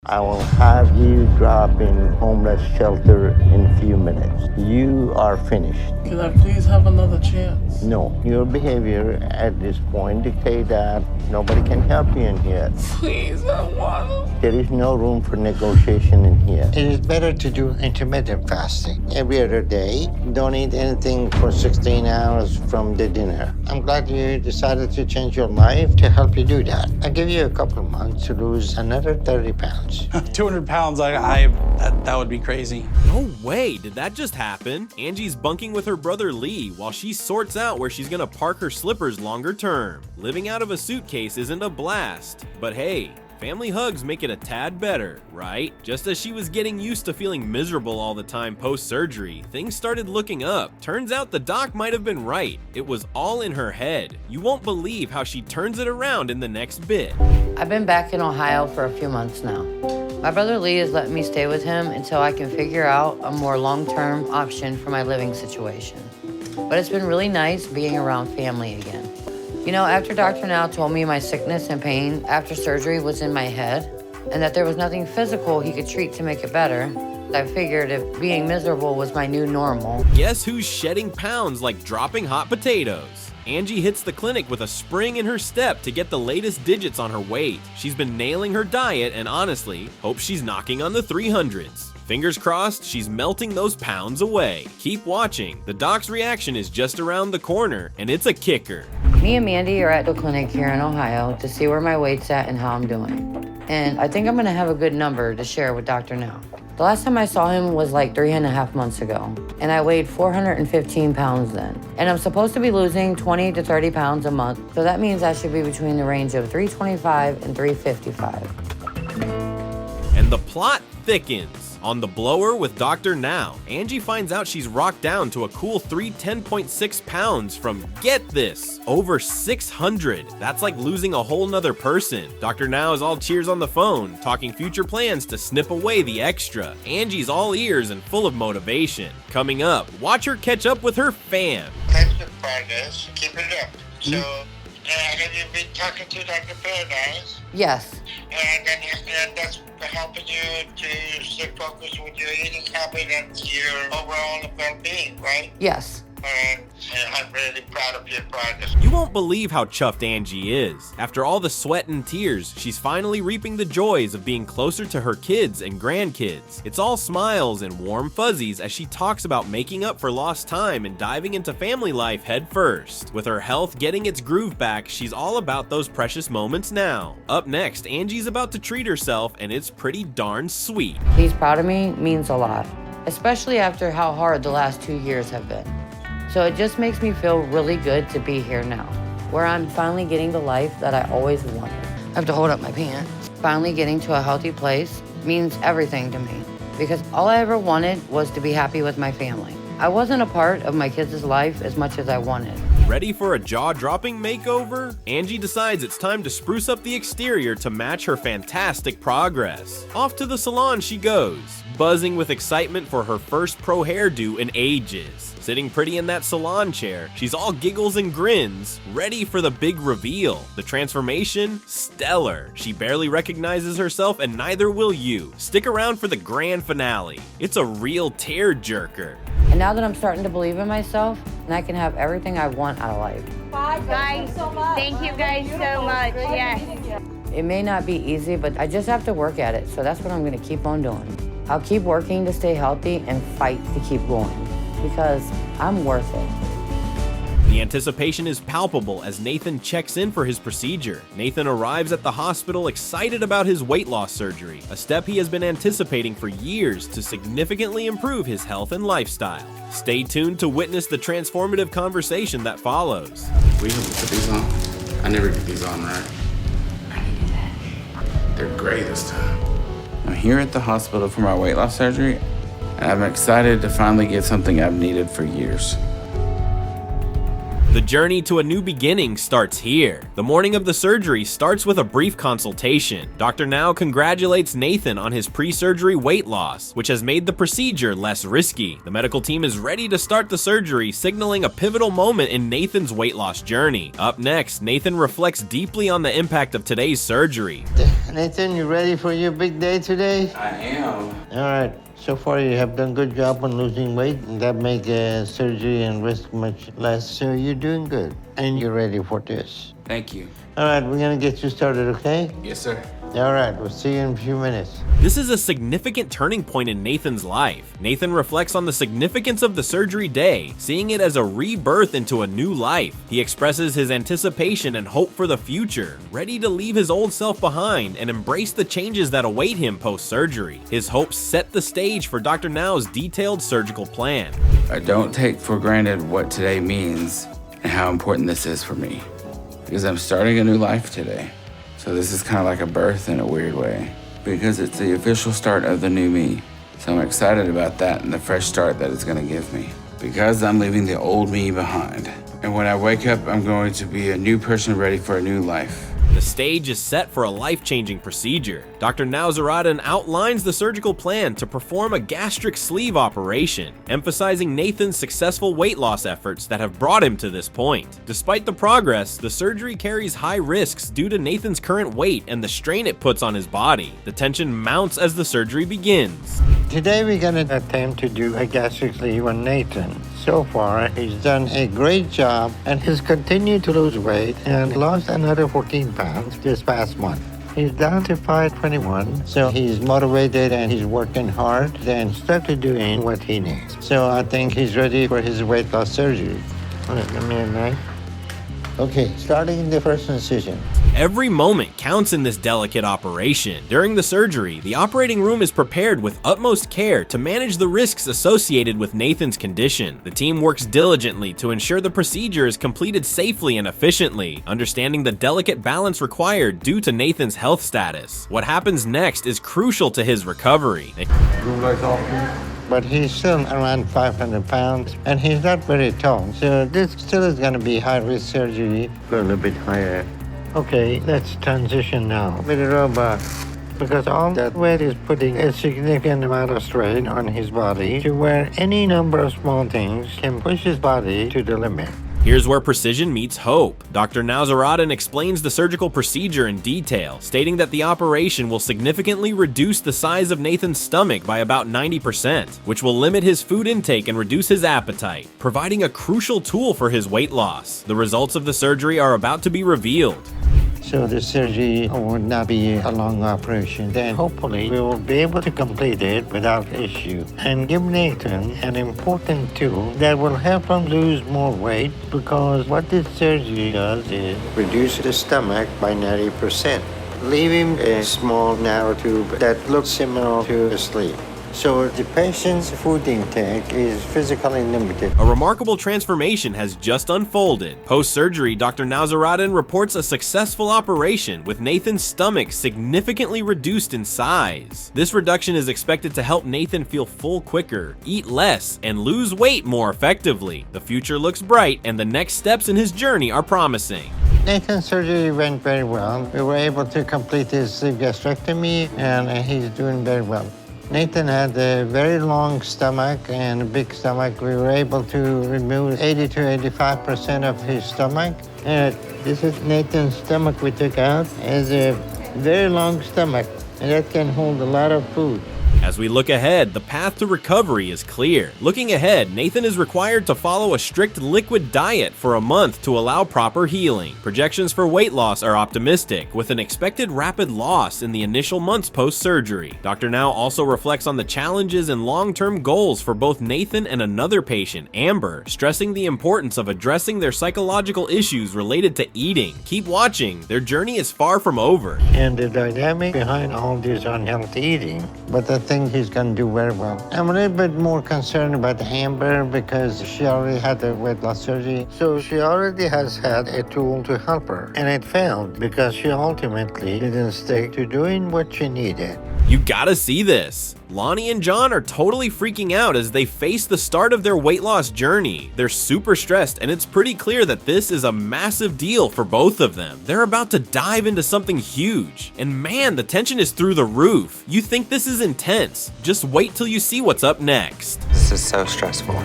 I will have you drop in homeless shelter in a few minutes. You are finished. Can I please have another chance? No, your behavior at this point dictates that nobody can help you in here. Please, I wanna. There is no room for negotiation in here. It is better to do intermittent fasting every other day. Don't eat anything for 16 hours from the dinner. I'm glad you decided to change your life to help you do that. I'll give you a couple of months to lose another 30 pounds. 200 pounds, that would be crazy. No way, did that just happen? Angie's bunking with her brother Lee while she sorts out where she's gonna park her slippers longer term. Living out of a suitcase isn't a blast, but hey, family hugs make it a tad better, right? Just as she was getting used to feeling miserable all the time post-surgery, things started looking up. Turns out the doc might have been right. It was all in her head. You won't believe how she turns it around in the next bit. I've been back in Ohio for a few months now. My brother Lee is letting me stay with him until I can figure out a more long-term option for my living situation. But it's been really nice being around family again. You know, after Dr. Now told me my sickness and pain after surgery was in my head and that there was nothing physical he could treat to make it better, I figured if being miserable was my new normal. Guess who's shedding pounds like dropping hot potatoes? Angie hits the clinic with a spring in her step to get the latest digits on her weight. She's been nailing her diet and honestly, hope she's knocking on the 300s. Fingers crossed, she's melting those pounds away. Keep watching. The doc's reaction is just around the corner, and it's a kicker. Me and Mandy are at the clinic here in Ohio to see where my weight's at and how I'm doing. And I think I'm gonna have a good number to share with Dr. Now. The last time I saw him was like 3.5 months ago, and I weighed 415 pounds then. And I'm supposed to be losing 20 to 30 pounds a month, so that means I should be between the range of 325 and 355. And the plot thickens. On The Blower with Dr. Now, Angie finds out she's rocked down to a cool 310.6 pounds from, get this, over 600. That's like losing a whole nother person. Dr. Now is all cheers on the phone, talking future plans to snip away the extra. Angie's all ears and full of motivation. Coming up, watch her catch up with her fam. Thanks for progress. Keep it up. So, have you been talking to Dr. Paradise? Yes. And that's helping you to stay focused with your eating habit and your overall well-being, right? Yes. And I'm really proud of your progress. You won't believe how chuffed Angie is. After all the sweat and tears, she's finally reaping the joys of being closer to her kids and grandkids. It's all smiles and warm fuzzies as she talks about making up for lost time and diving into family life head first. With her health getting its groove back, she's all about those precious moments now. Up next, Angie's about to treat herself, and it's pretty darn sweet. He's proud of me means a lot, especially after how hard the last 2 years have been. So it just makes me feel really good to be here now, where I'm finally getting the life that I always wanted. I have to hold up my pants. Finally getting to a healthy place means everything to me, because all I ever wanted was to be happy with my family. I wasn't a part of my kids' life as much as I wanted. Ready for a jaw-dropping makeover? Angie decides it's time to spruce up the exterior to match her fantastic progress. Off to the salon she goes, buzzing with excitement for her first pro hairdo in ages. Sitting pretty in that salon chair, she's all giggles and grins, ready for the big reveal. The transformation? Stellar. She barely recognizes herself, and neither will you. Stick around for the grand finale. It's a real tear-jerker. And now that I'm starting to believe in myself, and I can have everything I want out of life. Bye. Thank you so much. Thank you guys so much. Yes. It may not be easy, but I just have to work at it, so that's what I'm gonna keep on doing. I'll keep working to stay healthy and fight to keep going, because I'm worth it. The anticipation is palpable as Nathan checks in for his procedure. Nathan arrives at the hospital excited about his weight loss surgery, a step he has been anticipating for years to significantly improve his health and lifestyle. Stay tuned to witness the transformative conversation that follows. We have to put these on. I never get these on right. They're gray this time. I'm here at the hospital for my weight loss surgery, and I'm excited to finally get something I've needed for years. The journey to a new beginning starts here. The morning of the surgery starts with a brief consultation. Dr. Now congratulates Nathan on his pre-surgery weight loss, which has made the procedure less risky. The medical team is ready to start the surgery, signaling a pivotal moment in Nathan's weight loss journey. Up next, Nathan reflects deeply on the impact of today's surgery. Nathan, you ready for your big day today? I am. All right. So far, you have done a good job on losing weight. That makes surgery and risk much less. So you're doing good. And you're ready for this. Thank you. All right, we're going to get you started, okay? Yes, sir. All right, we'll see you in a few minutes. This is a significant turning point in Nathan's life. Nathan reflects on the significance of the surgery day, seeing it as a rebirth into a new life. He expresses his anticipation and hope for the future, ready to leave his old self behind and embrace the changes that await him post-surgery. His hopes set the stage for Dr. Now's detailed surgical plan. I don't take for granted what today means and how important this is for me, because I'm starting a new life today. So this is kind of like a birth in a weird way, because it's the official start of the new me. So I'm excited about that and the fresh start that it's gonna give me, because I'm leaving the old me behind. And when I wake up, I'm going to be a new person ready for a new life. The stage is set for a life-changing procedure. Dr. Nowzaradan outlines the surgical plan to perform a gastric sleeve operation, emphasizing Nathan's successful weight loss efforts that have brought him to this point. Despite the progress, the surgery carries high risks due to Nathan's current weight and the strain it puts on his body. The tension mounts as the surgery begins. Today, we're going to attempt to do a gastric sleeve on Nathan. So far, he's done a great job and has continued to lose weight and lost another 14 pounds this past month. He's down to 521, so he's motivated and he's working hard and started doing what he needs. So I think he's ready for his weight loss surgery. All right, give me a knife. Okay, starting the first incision. Every moment counts in this delicate operation. During the surgery, the operating room is prepared with utmost care to manage the risks associated with Nathan's condition. The team works diligently to ensure the procedure is completed safely and efficiently, understanding the delicate balance required due to Nathan's health status. What happens next is crucial to his recovery. But he's still around 500 pounds, and he's not very tall. So this still is going to be high-risk surgery. Go a little bit higher. Okay, let's transition now with the robot, because all that weight is putting a significant amount of strain on his body to where any number of small things can push his body to the limit. Here's where precision meets hope. Dr. Nowzaradan explains the surgical procedure in detail, stating that the operation will significantly reduce the size of Nathan's stomach by about 90%, which will limit his food intake and reduce his appetite, providing a crucial tool for his weight loss. The results of the surgery are about to be revealed. So the surgery will not be a long operation. Then hopefully we will be able to complete it without issue and give Nathan an important tool that will help him lose more weight, because what this surgery does is reduce the stomach by 90%, leaving a small narrow tube that looks similar to a sleeve. So the patient's food intake is physically limited. A remarkable transformation has just unfolded. Post-surgery, Dr. Nowzaradan reports a successful operation with Nathan's stomach significantly reduced in size. This reduction is expected to help Nathan feel full quicker, eat less, and lose weight more effectively. The future looks bright, and the next steps in his journey are promising. Nathan's surgery went very well. We were able to complete his sleeve gastrectomy, and he's doing very well. Nathan had a very long stomach and a big stomach. We were able to remove 80 to 85% of his stomach. And this is Nathan's stomach we took out. It has a very long stomach, and that can hold a lot of food. As we look ahead, the path to recovery is clear. Looking ahead, Nathan is required to follow a strict liquid diet for a month to allow proper healing. Projections for weight loss are optimistic, with an expected rapid loss in the initial months post-surgery. Dr. Now also reflects on the challenges and long-term goals for both Nathan and another patient, Amber, stressing the importance of addressing their psychological issues related to eating. Keep watching, their journey is far from over. And the dynamic behind all this unhealthy eating. But I think he's going to do very well. I'm a little bit more concerned about Amber because she already had the weight loss surgery. So she already has had a tool to help her. And it failed because she ultimately didn't stick to doing what she needed. You gotta see this. Lonnie and John are totally freaking out as they face the start of their weight loss journey. They're super stressed, and it's pretty clear that this is a massive deal for both of them. They're about to dive into something huge. And man, the tension is through the roof. You think this is intense. Just wait till you see what's up next. This is so stressful.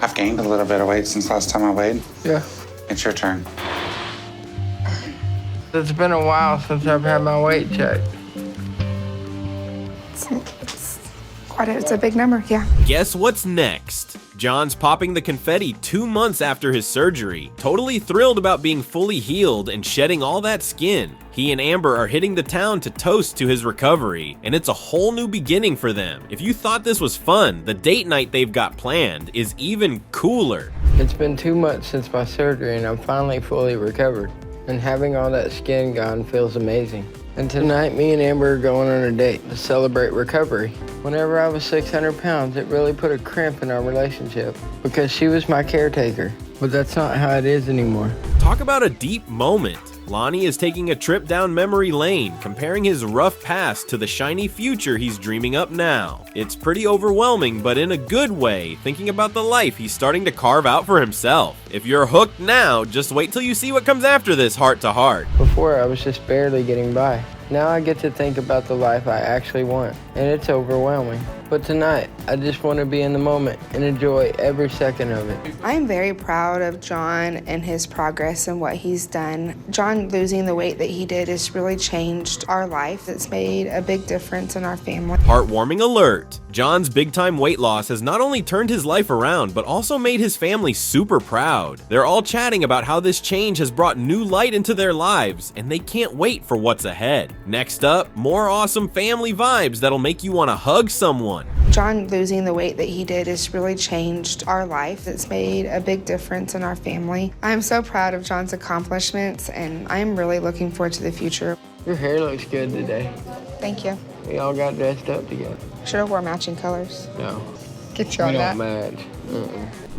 I've gained a little bit of weight since last time I weighed. Yeah. It's your turn. It's been a while since I've had my weight checked. It's a big number, yeah. Guess what's next? John's popping the confetti 2 months after his surgery, totally thrilled about being fully healed and shedding all that skin. He and Amber are hitting the town to toast to his recovery, and it's a whole new beginning for them. If you thought this was fun, the date night they've got planned is even cooler. It's been 2 months since my surgery and I'm finally fully recovered. And having all that skin gone feels amazing. And tonight, me and Amber are going on a date to celebrate recovery. Whenever I was 600 pounds, it really put a crimp in our relationship because she was my caretaker. But that's not how it is anymore. Talk about a deep moment. Lonnie is taking a trip down memory lane, comparing his rough past to the shiny future he's dreaming up now. It's pretty overwhelming, but in a good way, thinking about the life he's starting to carve out for himself. If you're hooked now, just wait till you see what comes after this heart to heart. Before, I was just barely getting by. Now I get to think about the life I actually want, and it's overwhelming. But tonight, I just want to be in the moment and enjoy every second of it. I am very proud of John and his progress and what he's done. John losing the weight that he did has really changed our life. It's made a big difference in our family. Heartwarming alert. John's big-time weight loss has not only turned his life around, but also made his family super proud. They're all chatting about how this change has brought new light into their lives, and they can't wait for what's ahead. Next up, more awesome family vibes that'll make you want to hug someone. John losing the weight that he did has really changed our life. It's made a big difference in our family. I'm so proud of John's accomplishments, and I'm really looking forward to the future. Your hair looks good today. Thank you. We all got dressed up together. Should have wore matching colors. No, Get you we on don't that. match.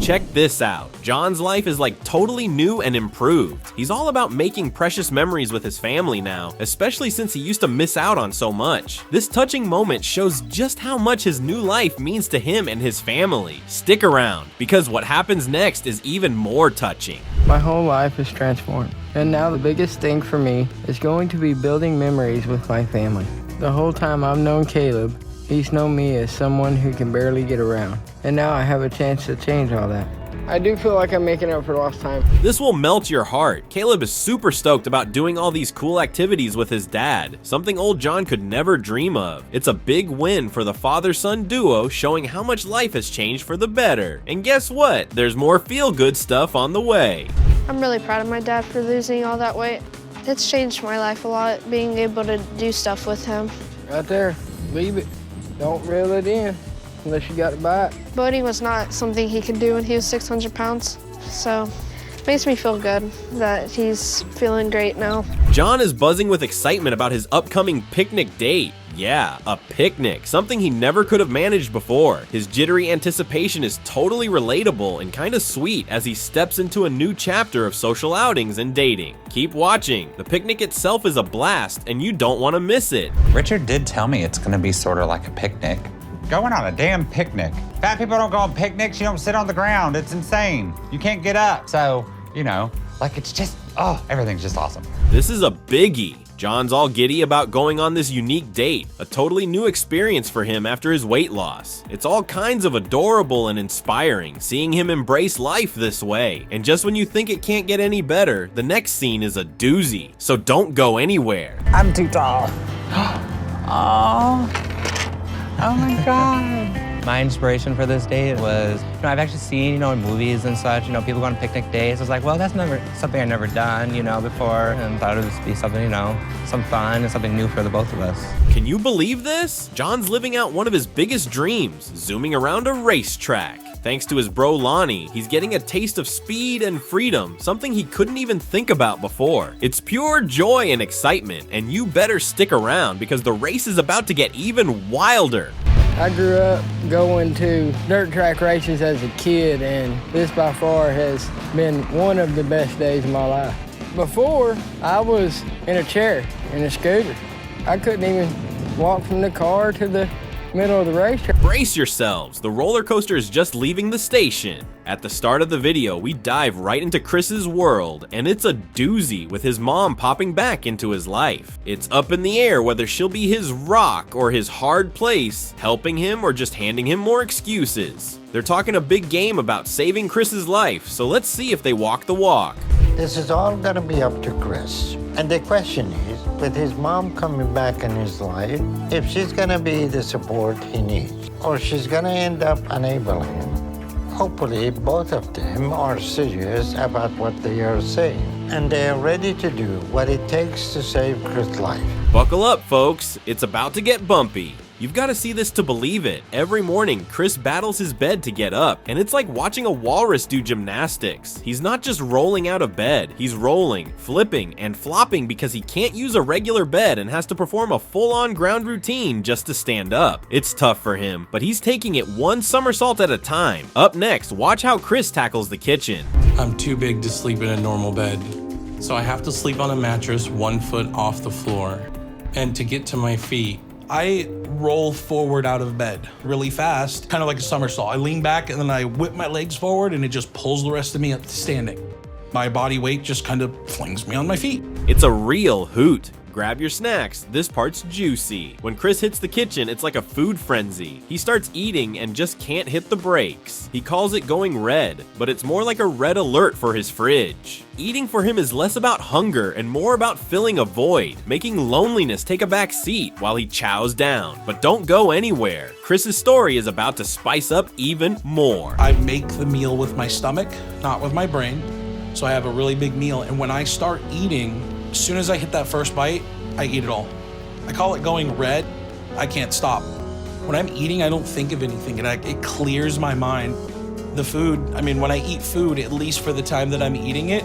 Check this out. John's life is like totally new and improved. He's all about making precious memories with his family now, especially since he used to miss out on so much. This touching moment shows just how much his new life means to him and his family. Stick around, because what happens next is even more touching. My whole life is transformed. And now the biggest thing for me is going to be building memories with my family. The whole time I've known Caleb, he's known me as someone who can barely get around. And now I have a chance to change all that. I do feel like I'm making up for lost time. This will melt your heart. Caleb is super stoked about doing all these cool activities with his dad, something old John could never dream of. It's a big win for the father-son duo, showing how much life has changed for the better. And guess what? There's more feel-good stuff on the way. I'm really proud of my dad for losing all that weight. It's changed my life a lot, being able to do stuff with him. Right there, leave it. Don't reel it in unless you got to buy it. Boating was not something he could do when he was 600 pounds, so it makes me feel good that he's feeling great now. John is buzzing with excitement about his upcoming picnic date. Yeah, a picnic, something he never could have managed before. His jittery anticipation is totally relatable and kind of sweet as he steps into a new chapter of social outings and dating. Keep watching. The picnic itself is a blast and you don't want to miss it. Richard did tell me it's gonna be sort of like a picnic. Going on a damn picnic. Fat people don't go on picnics, you don't sit on the ground. It's insane. You can't get up. So, you know, like it's just, oh, everything's just awesome. This is a biggie. John's all giddy about going on this unique date, a totally new experience for him after his weight loss. It's all kinds of adorable and inspiring, seeing him embrace life this way. And just when you think it can't get any better, the next scene is a doozy. So don't go anywhere. I'm too tall. Oh my God. My inspiration for this date was, I've actually seen, in movies and such, people go on picnic dates. I was like, well, that's never something I've never done, before, and thought it would be something, some fun and something new for the both of us. Can you believe this? John's living out one of his biggest dreams, zooming around a racetrack. Thanks to his bro Lonnie, he's getting a taste of speed and freedom, something he couldn't even think about before. It's pure joy and excitement, and you better stick around because the race is about to get even wilder. I grew up going to dirt track races as a kid, and this by far has been one of the best days of my life. Before, I was in a chair, in a scooter. I couldn't even walk from the car to the middle of the racetrack. Brace yourselves, the roller coaster is just leaving the station. At the start of the video, we dive right into Chris's world, and it's a doozy with his mom popping back into his life. It's up in the air whether she'll be his rock or his hard place, helping him or just handing him more excuses. They're talking a big game about saving Chris's life, so let's see if they walk the walk. This is all gonna be up to Chris. And the question is, with his mom coming back in his life, if she's gonna be the support he needs, or she's gonna end up enabling him. Hopefully, both of them are serious about what they are saying, and they are ready to do what it takes to save Chris' life. Buckle up, folks. It's about to get bumpy. You've got to see this to believe it. Every morning, Chris battles his bed to get up, and it's like watching a walrus do gymnastics. He's not just rolling out of bed, he's rolling, flipping, and flopping because he can't use a regular bed and has to perform a full-on ground routine just to stand up. It's tough for him, but he's taking it one somersault at a time. Up next, watch how Chris tackles the kitchen. I'm too big to sleep in a normal bed, so I have to sleep on a mattress 1 foot off the floor. And to get to my feet, I roll forward out of bed really fast, kind of like a somersault. I lean back and then I whip my legs forward and it just pulls the rest of me up to standing. My body weight just kind of flings me on my feet. It's a real hoot. Grab your snacks, this part's juicy. When Chris hits the kitchen, it's like a food frenzy. He starts eating and just can't hit the brakes. He calls it going red, but it's more like a red alert for his fridge. Eating for him is less about hunger and more about filling a void, making loneliness take a back seat while he chows down. But don't go anywhere. Chris's story is about to spice up even more. I make the meal with my stomach, not with my brain. So I have a really big meal, and when I start eating, as soon as I hit that first bite, I eat it all. I call it going red. I can't stop. When I'm eating, I don't think of anything. It clears my mind. The food, when I eat food, at least for the time that I'm eating it,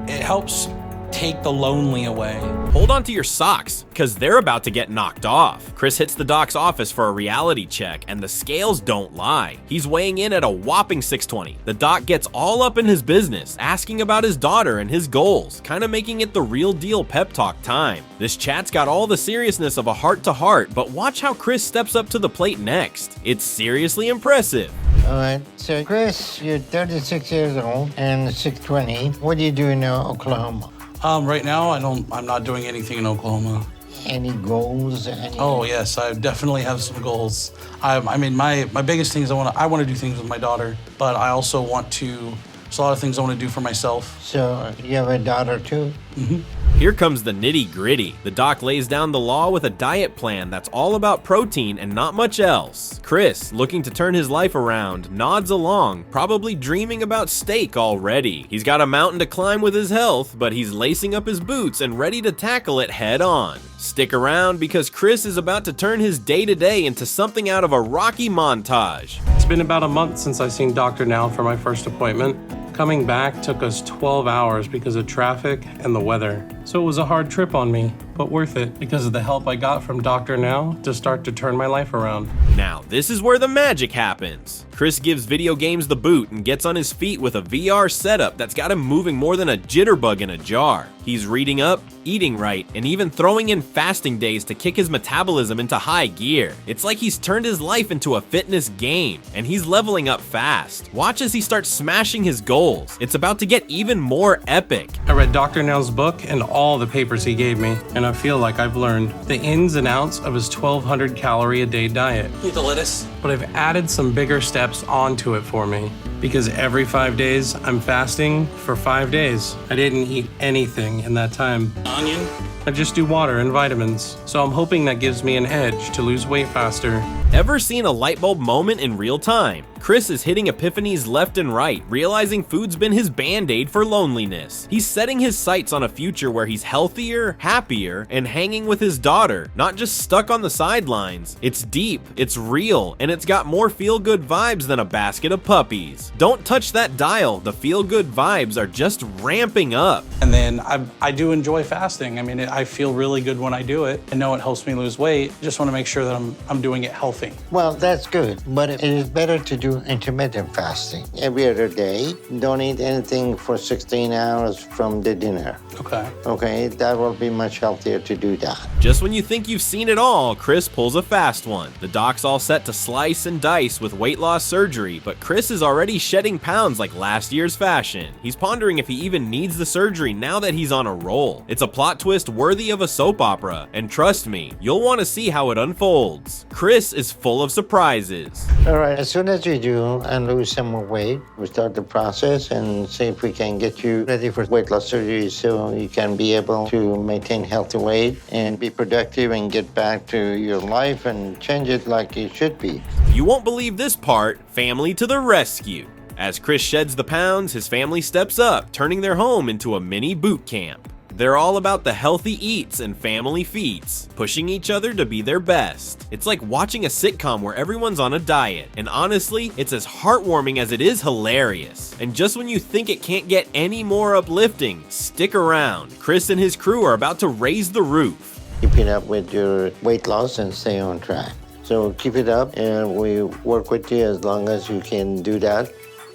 it helps take the lonely away. Hold on to your socks, because they're about to get knocked off. Chris hits the doc's office for a reality check, and the scales don't lie. He's weighing in at a whopping 620. The doc gets all up in his business, asking about his daughter and his goals, kind of making it the real deal pep talk time. This chat's got all the seriousness of a heart-to-heart, but watch how Chris steps up to the plate next. It's seriously impressive. All right, so Chris, you're 36 years old and 620. What do you do in Oklahoma? Right now, I'm not doing anything in Oklahoma. Any goals? Oh yes, I definitely have some goals. My biggest thing is I want to do things with my daughter, but I also want to. There's a lot of things I want to do for myself. So you have a daughter too? Mm-hmm. Here comes the nitty-gritty. The doc lays down the law with a diet plan that's all about protein and not much else. Chris, looking to turn his life around, nods along, probably dreaming about steak already. He's got a mountain to climb with his health, but he's lacing up his boots and ready to tackle it head on. Stick around because Chris is about to turn his day-to-day into something out of a Rocky montage. It's been about a month since I seen Dr. Now for my first appointment. Coming back took us 12 hours because of traffic and the weather. So it was a hard trip on me, but worth it because of the help I got from Dr. Now to start to turn my life around. Now, this is where the magic happens. Chris gives video games the boot and gets on his feet with a VR setup that's got him moving more than a jitterbug in a jar. He's reading up, eating right, and even throwing in fasting days to kick his metabolism into high gear. It's like he's turned his life into a fitness game, and he's leveling up fast. Watch as he starts smashing his goals. It's about to get even more epic. I read Dr. Now's book and all the papers he gave me, and I feel like I've learned the ins and outs of his 1,200 calorie a day diet. Eat the lettuce. But I've added some bigger steps onto it for me. Because every 5 days, I'm fasting for 5 days. I didn't eat anything in that time. Onion. I just do water and vitamins. So I'm hoping that gives me an edge to lose weight faster. Ever seen a light bulb moment in real time? Chris is hitting epiphanies left and right, realizing food's been his band-aid for loneliness. He's setting his sights on a future where he's healthier, happier, and hanging with his daughter, not just stuck on the sidelines. It's deep, it's real, and it's got more feel-good vibes than a basket of puppies. Don't touch that dial, the feel-good vibes are just ramping up. And then I do enjoy fasting. I feel really good when I do it. I know it helps me lose weight. Just want to make sure that I'm doing it healthy. Well, that's good, but it is better to do do intermittent fasting. Every other day, don't eat anything for 16 hours from the dinner. Okay. Okay, that will be much healthier to do that. Just when you think you've seen it all, Chris pulls a fast one. The doc's all set to slice and dice with weight loss surgery, but Chris is already shedding pounds like last year's fashion. He's pondering if he even needs the surgery now that he's on a roll. It's a plot twist worthy of a soap opera, and trust me, you'll want to see how it unfolds. Chris is full of surprises. All right, as soon as you do and lose some more weight, we start the process and see if we can get you ready for weight loss surgery so you can be able to maintain healthy weight and be productive and get back to your life and change it like it should be. You won't believe this part, family to the rescue. As Chris sheds the pounds, his family steps up, turning their home into a mini boot camp. They're all about the healthy eats and family feats, pushing each other to be their best. It's like watching a sitcom where everyone's on a diet, and honestly, it's as heartwarming as it is hilarious. And just when you think it can't get any more uplifting, stick around. Chris and his crew are about to raise the roof. Keep it up with your weight loss and stay on track. So keep it up, and we work with you as long as you can do that.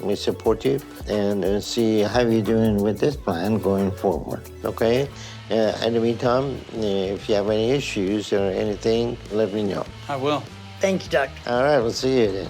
We support you and see how you're doing with this plan going forward, okay? In the meantime, if you have any issues or anything, let me know. I will. Thank you, Doc. All right, we'll see you then.